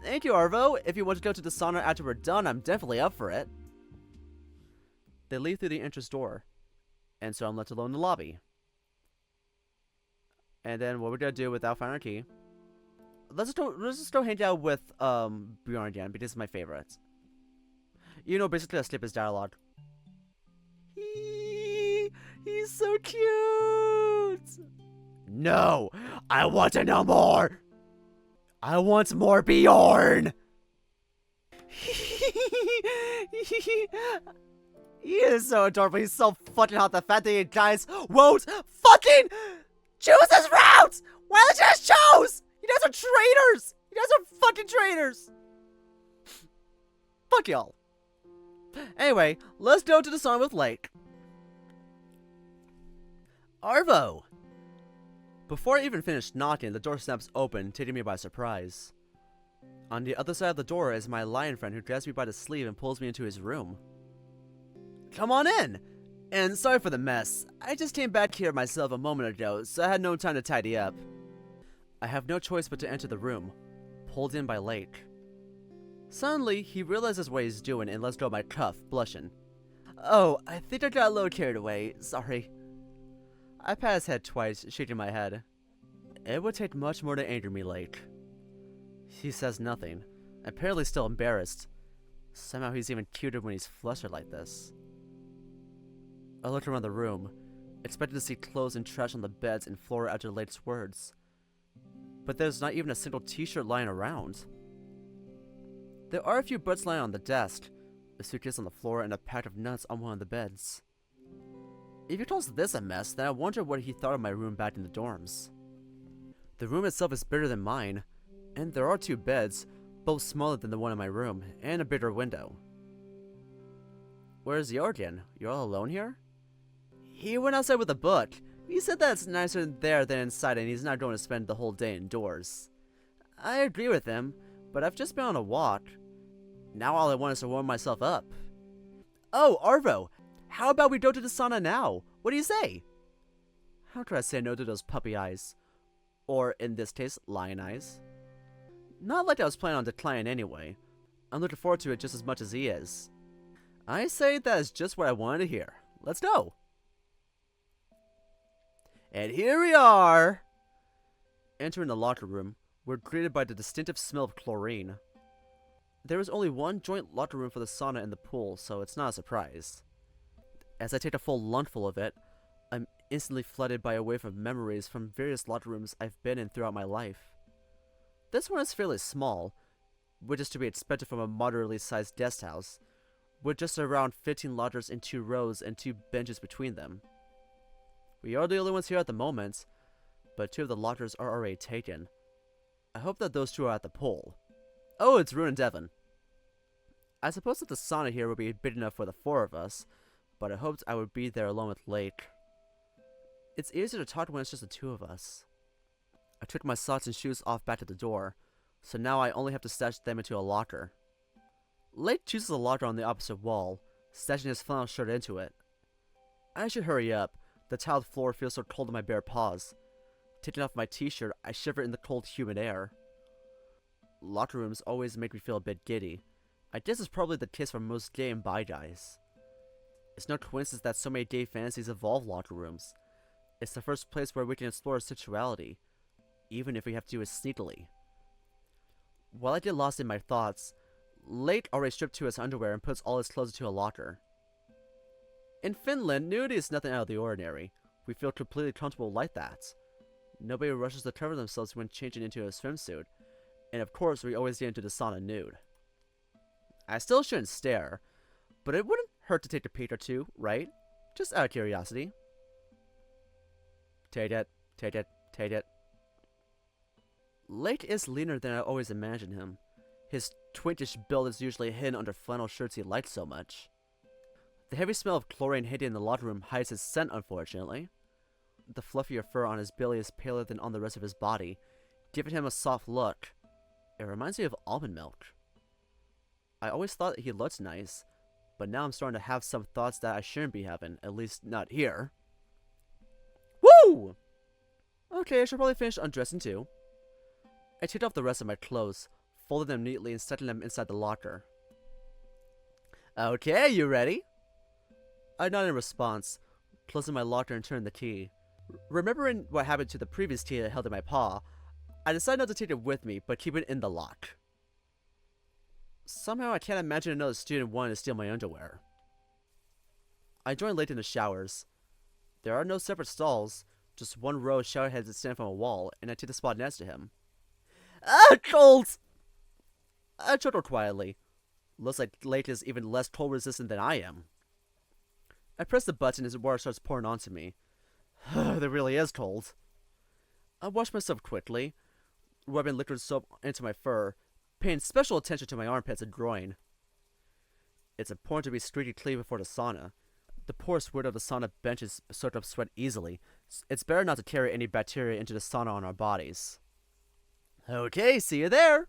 Thank you, Arvo. If you want to go to the sauna after we're done, I'm definitely up for it. They leave through the entrance door, and so I'm left alone in the lobby. And then what we're gonna do without finding our key? Let's just go hang out with Bjorn again, because he's my favorite. You know, basically, I skip his dialogue. He's so cute. No, I want to know more. I want more Bjorn. He is so adorable. He's so fucking hot. The fact that you guys won't fucking choose his route. Why don't you just choose? You guys are traitors. You guys are fucking traitors. Fuck y'all. Anyway, let's go to the sauna with Lake. Arvo! Before I even finished knocking, the door snaps open, taking me by surprise. On the other side of the door is my lion friend who grabs me by the sleeve and pulls me into his room. Come on in! And sorry for the mess. I just came back here myself a moment ago, so I had no time to tidy up. I have no choice but to enter the room, pulled in by Lake. Suddenly, he realizes what he's doing and lets go of my cuff, blushing. Oh, I think I got a little carried away. Sorry. I pat his head twice, shaking my head. It would take much more to anger me, Lake. He says nothing, apparently still embarrassed. Somehow he's even cuter when he's flustered like this. I look around the room, expecting to see clothes and trash on the beds and floor after Lake's words. But there's not even a single t-shirt lying around. There are a few books lying on the desk, a suitcase on the floor, and a pack of nuts on one of the beds. If he calls this a mess, then I wonder what he thought of my room back in the dorms. The room itself is bigger than mine, and there are 2 beds, both smaller than the one in my room, and a bigger window. Where's Jorgen? You're all alone here? He went outside with a book. He said that it's nicer there than inside, and he's not going to spend the whole day indoors. I agree with him, but I've just been on a walk. Now all I want is to warm myself up. Oh, Arvo! How about we go to the sauna now? What do you say? How could I say no to those puppy eyes? Or, in this case, lion eyes. Not like I was planning on declining anyway. I'm looking forward to it just as much as he is. I say that is just what I wanted to hear. Let's go! And here we are! Entering the locker room, we're greeted by the distinctive smell of chlorine. There is only one joint locker room for the sauna and the pool, so it's not a surprise. As I take a full lungful of it, I'm instantly flooded by a wave of memories from various locker rooms I've been in throughout my life. This one is fairly small, which is to be expected from a moderately sized guest house, with just around 15 lockers in 2 rows and 2 benches between them. We are the only ones here at the moment, but 2 of the lockers are already taken. I hope that those 2 are at the pool. Oh, it's Rune and Devon. I suppose that the sauna here would be big enough for the 4 of us, but I hoped I would be there alone with Lake. It's easier to talk when it's just the 2 of us. I took my socks and shoes off back at the door, so now I only have to stash them into a locker. Lake chooses a locker on the opposite wall, stashing his flannel shirt into it. I should hurry up. The tiled floor feels so cold in my bare paws. Taking off my t-shirt, I shiver in the cold, humid air. Locker rooms always make me feel a bit giddy. I guess it's probably the case for most gay and bi guys. It's no coincidence that so many gay fantasies involve locker rooms. It's the first place where we can explore sexuality, even if we have to do it sneakily. While I get lost in my thoughts, Lake already stripped to his underwear and puts all his clothes into a locker. In Finland, nudity is nothing out of the ordinary. We feel completely comfortable like that. Nobody rushes to cover themselves when changing into a swimsuit, and of course we always get into the sauna nude. I still shouldn't stare, but it wouldn't hurt to take a peek or 2, right? Just out of curiosity. Take it, take it, take it. Lake is leaner than I always imagined him. His twinkish build is usually hidden under flannel shirts he likes so much. The heavy smell of chlorine hidden in the locker room hides his scent, unfortunately. The fluffier fur on his belly is paler than on the rest of his body, giving him a soft look. It reminds me of almond milk. I always thought that he looked nice, but now I'm starting to have some thoughts that I shouldn't be having, at least not here. Woo! Okay, I should probably finish undressing too. I take off the rest of my clothes, folded them neatly and settling them inside the locker. Okay, you ready? I nod in response, closing my locker and turning the key. Remembering what happened to the previous key I held in my paw, I decided not to take it with me, but keep it in the lock. Somehow I can't imagine another student wanting to steal my underwear. I join Lake in the showers. There are no separate stalls, just one row of shower heads that stand from a wall, and I take the spot next to him. Ah, cold! I chuckle quietly. Looks like Lake is even less cold resistant than I am. I press the button as water starts pouring onto me. That really is cold. I wash myself quickly, rubbing liquid soap into my fur, paying special attention to my armpits and groin. It's important to be squeaky clean before the sauna. The porous wood of the sauna benches soak up sweat easily. It's better not to carry any bacteria into the sauna on our bodies. Okay, see you there!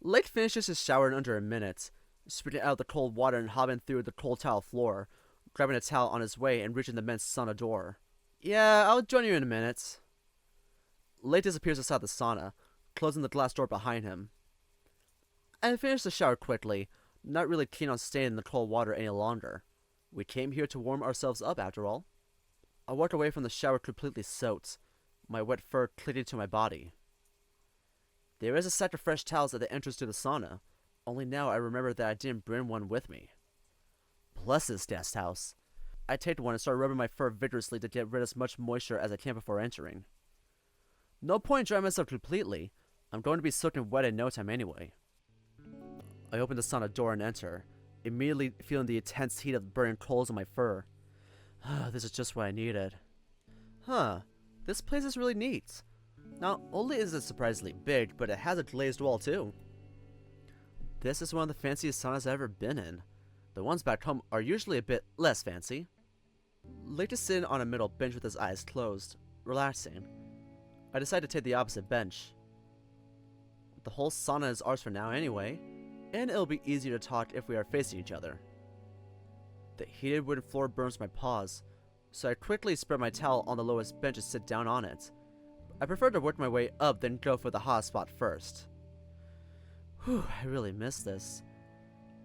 Lake finishes his shower in under a minute, spitting out the cold water and hopping through the cold tile floor, grabbing a towel on his way and reaching the men's sauna door. Yeah, I'll join you in a minute. Lake disappears outside the sauna, closing the glass door behind him. I finished the shower quickly, not really keen on staying in the cold water any longer. We came here to warm ourselves up, after all. I walked away from the shower completely soaked, my wet fur clinging to my body. There is a set of fresh towels at the entrance to the sauna, only now I remember that I didn't bring one with me. Bless this guest house. I take one and start rubbing my fur vigorously to get rid of as much moisture as I can before entering. No point in drying myself completely. I'm going to be soaking wet in no time anyway. I open the sauna door and enter, immediately feeling the intense heat of the burning coals on my fur. This is just what I needed. Huh, this place is really neat. Not only is it surprisingly big, but it has a glazed wall too. This is one of the fanciest saunas I've ever been in. The ones back home are usually a bit less fancy. Late is sitting on a middle bench with his eyes closed, relaxing. I decide to take the opposite bench. The whole sauna is ours for now anyway, and it'll be easier to talk if we are facing each other. The heated wooden floor burns my paws, so I quickly spread my towel on the lowest bench and sit down on it. I prefer to work my way up than go for the hot spot first. Whew, I really miss this.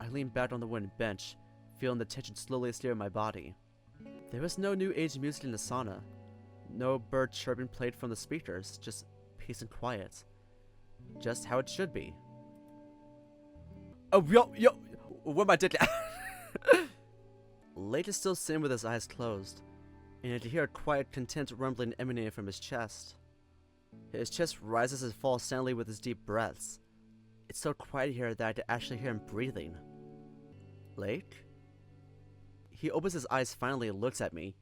I lean back on the wooden bench, feeling the tension slowly steer my body. There was no new age music in the sauna. No bird chirping played from the speakers, just peace and quiet. Just how it should be. Oh, yo, what am I doing? Late is still sitting with his eyes closed, and I can hear a quiet, content rumbling emanating from his chest. His chest rises and falls soundly with his deep breaths. It's so quiet here that I can actually hear him breathing. Late? He opens his eyes finally and looks at me,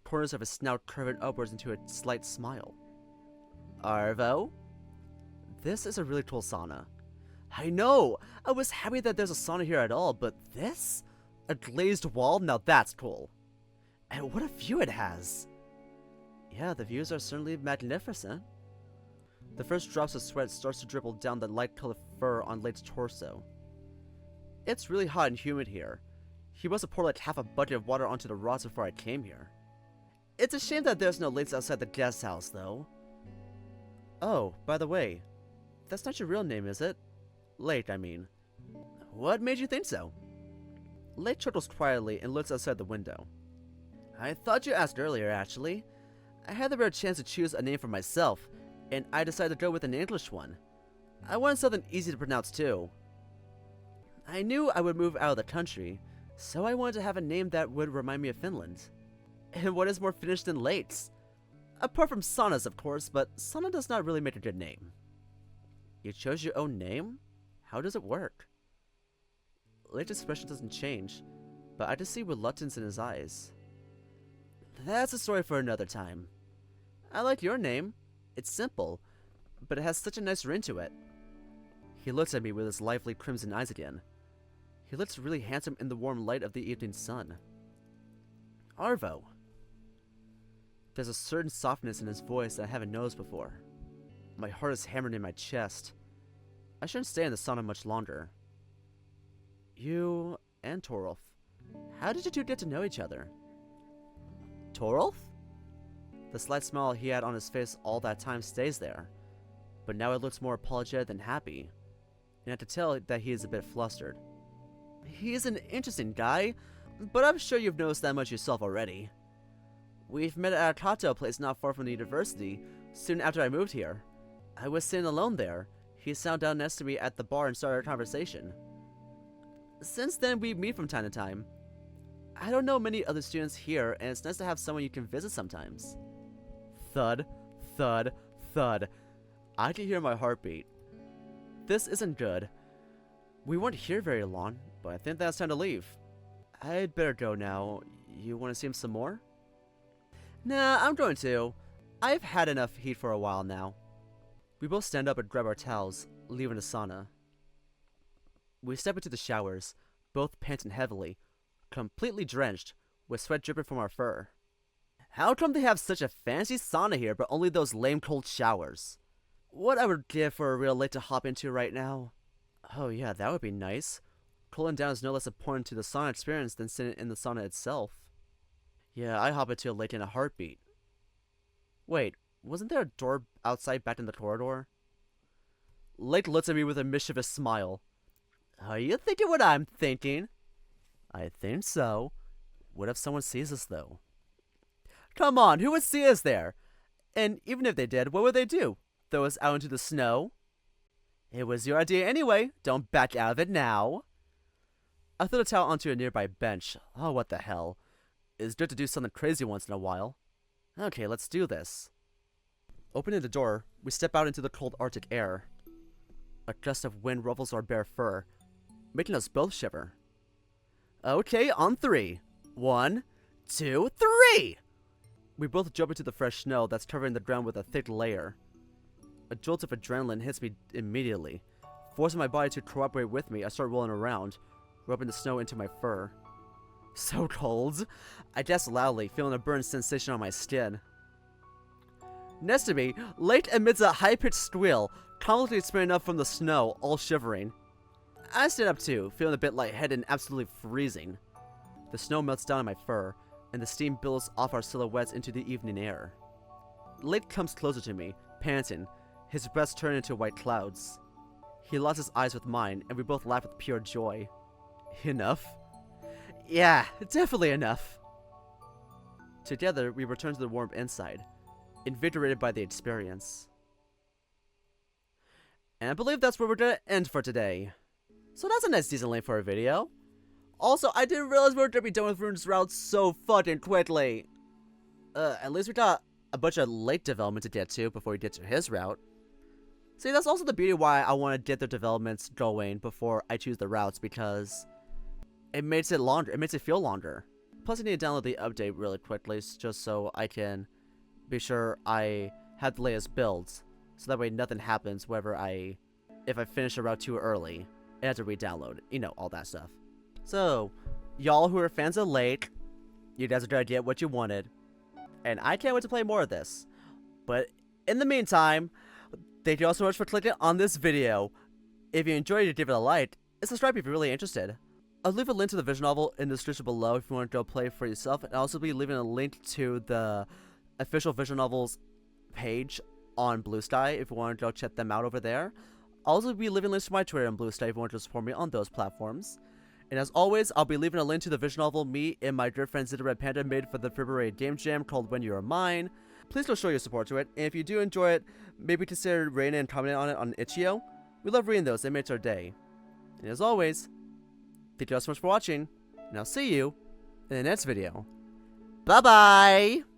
corners of his snout curving upwards into a slight smile. Arvo? This is a really cool sauna. I know! I was happy that there's a sauna here at all, but this? A glazed wall? Now that's cool. And what a view it has! Yeah, the views are certainly magnificent. The first drops of sweat starts to dribble down the light-colored fur on Late's torso. It's really hot and humid here. He must have poured like half a bucket of water onto the rocks before I came here. It's a shame that there's no lights outside the guest house, though. Oh, by the way, that's not your real name, is it? Late, I mean. What made you think so? Late chuckles quietly and looks outside the window. I thought you asked earlier, actually. I had the rare chance to choose a name for myself, and I decided to go with an English one. I wanted something easy to pronounce too. I knew I would move out of the country, so I wanted to have a name that would remind me of Finland. And what is more Finnish than Late's? Apart from Sauna's, of course, but Sauna does not really make a good name. You chose your own name? How does it work? Late's expression doesn't change, but I just see reluctance in his eyes. That's a story for another time. I like your name. It's simple, but it has such a nice ring to it. He looks at me with his lively crimson eyes again. He looks really handsome in the warm light of the evening sun. Arvo. There's a certain softness in his voice that I haven't noticed before. My heart is hammered in my chest. I shouldn't stay in the sauna much longer. You and Torolf, how did you two get to know each other? Torolf? The slight smile he had on his face all that time stays there, but now it looks more apologetic than happy, and I can tell that he is a bit flustered. He's an interesting guy, but I'm sure you've noticed that much yourself already. We've met at a cocktail place not far from the university, soon after I moved here. I was sitting alone there. He sat down next to me at the bar and started a conversation. Since then, we meet from time to time. I don't know many other students here, and it's nice to have someone you can visit sometimes. Thud, thud, thud. I can hear my heartbeat. This isn't good. We weren't here very long, but I think that's time to leave. I'd better go now. You want to see him some more? Nah, I'm going to. I've had enough heat for a while now. We both stand up and grab our towels, leaving the sauna. We step into the showers, both panting heavily, completely drenched, with sweat dripping from our fur. How come they have such a fancy sauna here, but only those lame cold showers? What I would give for a real lake to hop into right now. Oh yeah, that would be nice. Cooling down is no less important to the sauna experience than sitting in the sauna itself. Yeah, I hop into a lake in a heartbeat. Wait, wasn't there a door outside back in the corridor? Lake looks at me with a mischievous smile. Are you thinking what I'm thinking? I think so. What if someone sees us, though? Come on, who would see us there? And even if they did, what would they do? Throw us out into the snow? It was your idea anyway. Don't back out of it now. I threw the towel onto a nearby bench. Oh, what the hell. It's good to do something crazy once in a while. Okay, let's do this. Opening the door, we step out into the cold Arctic air. A gust of wind ruffles our bare fur. making us both shiver. Okay, on 3. 1, 2, 3! We both jump into the fresh snow that's covering the ground with a thick layer. A jolt of adrenaline hits me immediately. Forcing my body to cooperate with me, I start rolling around, rubbing the snow into my fur. So cold. I gasp loudly, feeling a burn sensation on my skin. Next to me, Lake emits a high-pitched squeal, comically spinning up from the snow, all shivering. I stand up too, feeling a bit lightheaded and absolutely freezing. The snow melts down on my fur, and the steam billows off our silhouettes into the evening air. Lake comes closer to me, panting, his breath turning into white clouds. He locks his eyes with mine, and we both laugh with pure joy. Enough? Yeah, definitely enough. Together, we return to the warm inside, invigorated by the experience. And I believe that's where we're gonna end for today. So that's a nice decent length for a video. Also, I didn't realize we were gonna be done with Rune's route so fucking quickly. At least we got a bunch of late development to get to before we get to his route. See, that's also the beauty why I want to get the developments going before I choose the routes, because it makes it longer. It makes it feel longer. Plus, I need to download the update really quickly just so I can be sure I have the latest builds, so that way nothing happens if I finish a route too early. I have to re-download, you know, all that stuff. So, y'all who are fans of Lake, you guys are gonna get what you wanted, and I can't wait to play more of this. But in the meantime, thank you all so much for clicking on this video. If you enjoyed it, give it a like, and subscribe if you're really interested. I'll leave a link to the visual novel in the description below if you want to go play for yourself, and I'll also be leaving a link to the official visual novels page on Blue Sky if you want to go check them out over there. I'll also be leaving links to my Twitter and Blue Sky if you want to support me on those platforms. And as always, I'll be leaving a link to the visual novel me and my good friend Xeno Red Panda made for the February Game Jam called When You Are Mine. Please go show your support to it, and if you do enjoy it, maybe consider rating and commenting on it on itchio. We love reading those, they make our day. And as always, thank you all so much for watching, and I'll see you in the next video. Bye bye!